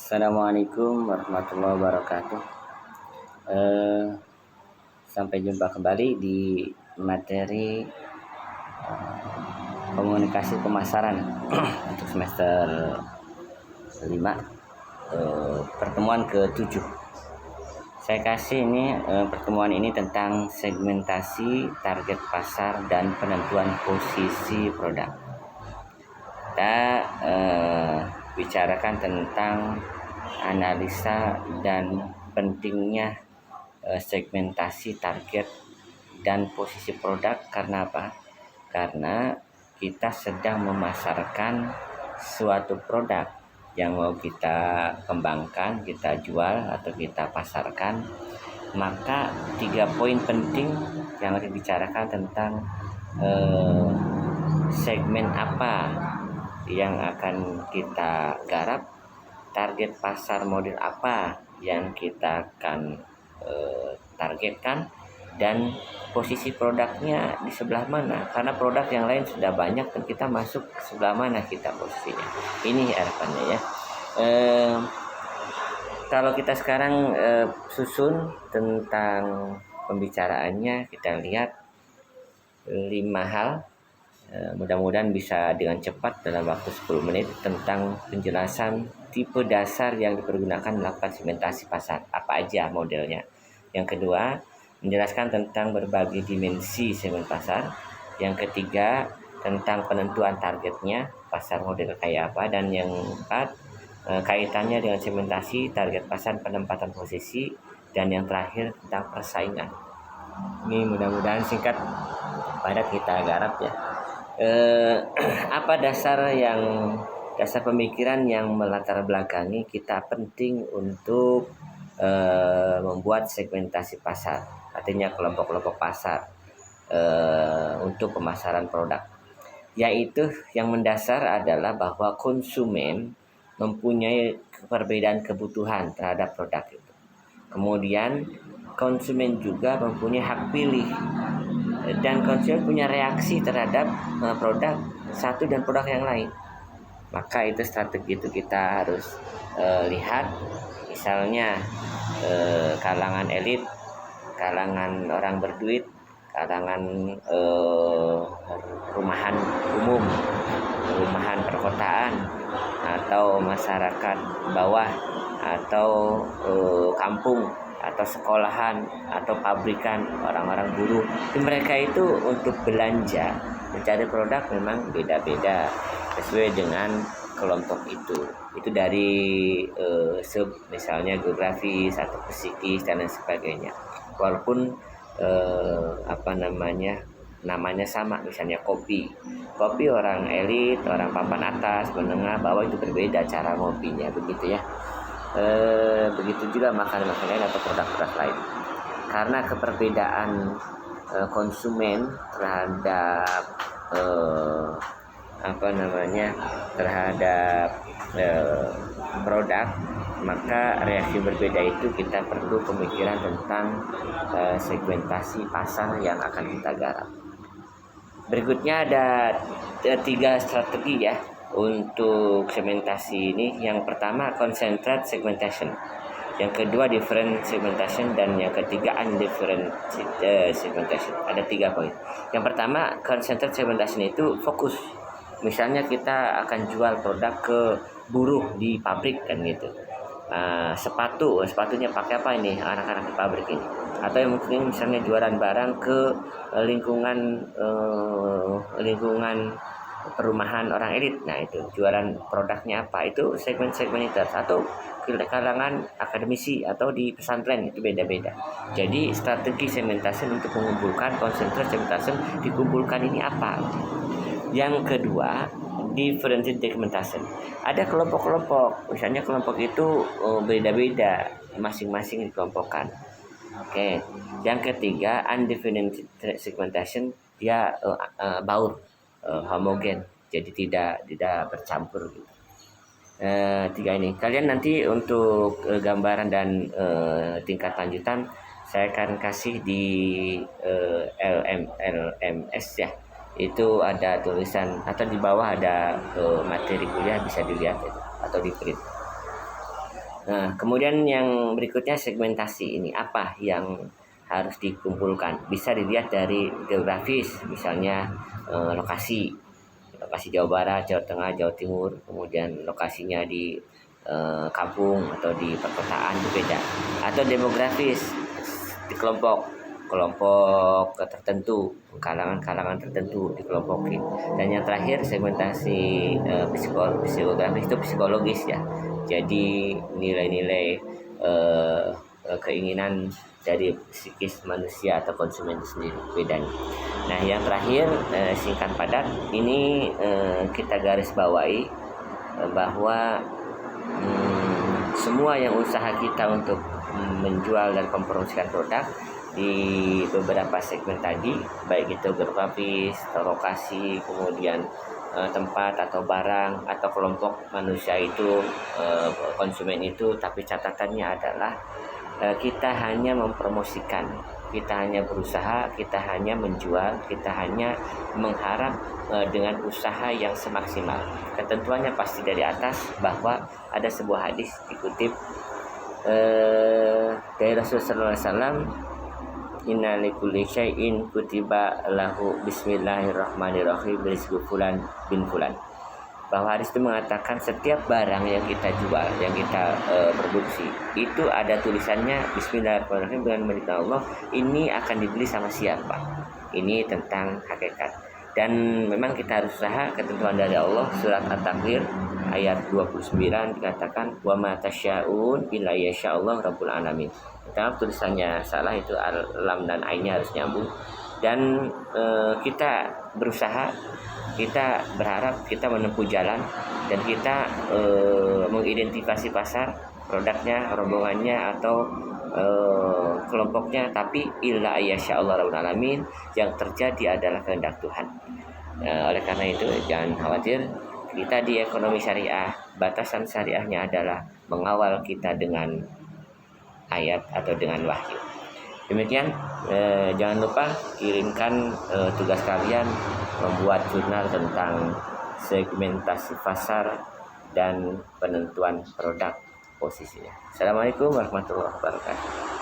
Assalamualaikum warahmatullahi wabarakatuh. Eh, Sampai jumpa kembali di materi komunikasi pemasaran untuk semester 5, pertemuan ke-7. Saya kasih ini pertemuan ini tentang segmentasi target pasar dan penentuan posisi produk. Kita bicarakan tentang analisa dan pentingnya segmentasi target dan posisi produk. Karena apa? Karena kita sedang memasarkan suatu produk yang mau kita kembangkan, kita jual atau kita pasarkan. Maka 3 poin penting yang akan dibicarakan tentang segmen apa yang akan kita garap, target pasar model apa yang kita akan targetkan, dan posisi produknya di sebelah mana. Karena produk yang lain sudah banyak dan kita masuk ke sebelah mana kita posisinya. Ini harapannya ya. Kalau kita sekarang susun tentang pembicaraannya, kita lihat 5 hal. Mudah-mudahan bisa dengan cepat dalam waktu 10 menit tentang penjelasan tipe dasar yang dipergunakan melakukan segmentasi pasar, apa aja modelnya. Yang kedua, menjelaskan tentang berbagai dimensi segmen pasar. Yang ketiga, tentang penentuan targetnya, pasar model kayak apa. Dan yang keempat, kaitannya dengan segmentasi, target pasar, penempatan posisi. Dan yang terakhir, tentang persaingan. Ini mudah-mudahan singkat pada kita garap ya. Apa dasar pemikiran yang melatar belakangi kita penting untuk membuat segmentasi pasar, artinya kelompok-kelompok pasar untuk pemasaran produk. Yaitu yang mendasar adalah bahwa konsumen mempunyai perbedaan kebutuhan terhadap produk itu. Kemudian konsumen juga mempunyai hak pilih, dan konsumen punya reaksi terhadap produk satu dan produk yang lain. Maka itu strategi itu kita harus lihat. Misalnya kalangan elit, kalangan orang berduit, kalangan rumahan umum, rumahan perkotaan, atau masyarakat bawah, atau kampung, atau sekolahan, atau pabrikan, orang-orang buruh. Mereka itu untuk belanja, mencari produk memang beda-beda sesuai dengan kelompok itu. Itu dari misalnya geografis atau psikis dan lain sebagainya. Walaupun namanya sama, misalnya kopi orang elit, orang papan atas, menengah, bawah itu berbeda cara ngopinya, begitu ya. Begitu juga makanan-makanan lain atau produk-produk lain. Karena keperbedaan konsumen terhadap produk, maka reaksi berbeda itu kita perlu pemikiran tentang segmentasi pasar yang akan kita garap. Berikutnya ada 3 strategi ya untuk segmentasi ini. Yang pertama, concentrate segmentation. Yang kedua, different segmentation. Dan yang ketiga, undifferent segmentation. Ada 3 poin. Yang pertama, concentrate segmentation itu fokus. Misalnya kita akan jual produk ke buruh di pabrik kan gitu. Sepatunya pakai apa ini anak-anak di pabrik ini. Atau yang mungkin misalnya jualan barang ke lingkungan perumahan orang elit. Nah itu jualan produknya apa, itu segmen-segmen itu. Atau kalangan akademisi atau di pesantren, itu beda-beda. Jadi strategi segmentasi untuk mengumpulkan konsentrasi segmentasi dikumpulkan ini apa. Yang kedua, differentiated segmentation. Ada kelompok-kelompok, misalnya kelompok itu beda-beda, masing-masing dikelompokkan. Oke. Yang ketiga, undifferentiated segmentation, dia baur, homogen, jadi tidak bercampur gitu. 3 ini. Kalian nanti untuk gambaran dan tingkat lanjutan saya akan kasih di LMS ya. Itu ada tulisan atau di bawah ada materi kuliah, bisa dilihat itu, atau di print. Nah, kemudian yang berikutnya segmentasi ini apa yang harus dikumpulkan? Bisa dilihat dari geografis, misalnya lokasi, lokasi Jawa Barat, Jawa Tengah, Jawa Timur, kemudian lokasinya di kampung atau di perkotaan berbeda, atau demografis di kelompok tertentu, kalangan-kalangan tertentu dikelompokin. Dan yang terakhir segmentasi psikografis itu psikologis ya. Jadi nilai-nilai eh, keinginan dari psikis manusia atau konsumen itu sendiri bedanya. Nah, yang terakhir singkat padat ini kita garis bawahi bahwa semua yang usaha kita untuk menjual dan mempromosikan produk di beberapa segmen tadi, baik itu geografis atau lokasi, kemudian tempat atau barang atau kelompok manusia itu, konsumen itu, tapi catatannya adalah kita hanya mempromosikan, kita hanya berusaha, kita hanya menjual, kita hanya mengharap dengan usaha yang semaksimal. Ketentuannya pasti dari atas, bahwa ada sebuah hadis dikutip dari Rasulullah SAW, inna likulli syai'in kutiba lahu bismillahirrahmanirrahim rizqu fulan bin fulan. Bahwa hadis itu mengatakan setiap barang yang kita jual, yang kita produksi, itu ada tulisannya bismillahirrahmanirrahim dengan perintah Allah, ini akan dibeli sama siapa. Ini tentang hakikat. Dan memang kita harus usaha, ketentuan dari Allah. Surat At-Takwir ayat 29 dikatakan wa ma tasya'un illa yasya'allahu rabbul alamin. Kalau tulisannya salah itu lam dan ainnya harus nyambung. Dan kita berusaha, kita berharap, kita menempuh jalan, dan kita mengidentifikasi pasar, produknya, rombongannya atau kelompoknya, tapi illa yasya'allahu rabbul alamin, yang terjadi adalah kehendak Tuhan. Oleh karena itu jangan khawatir, kita di ekonomi syariah, batasan syariahnya adalah mengawal kita dengan ayat atau dengan wahyu. Demikian, jangan lupa kirimkan tugas kalian membuat jurnal tentang segmentasi pasar dan penentuan produk posisinya. Assalamualaikum warahmatullahi wabarakatuh.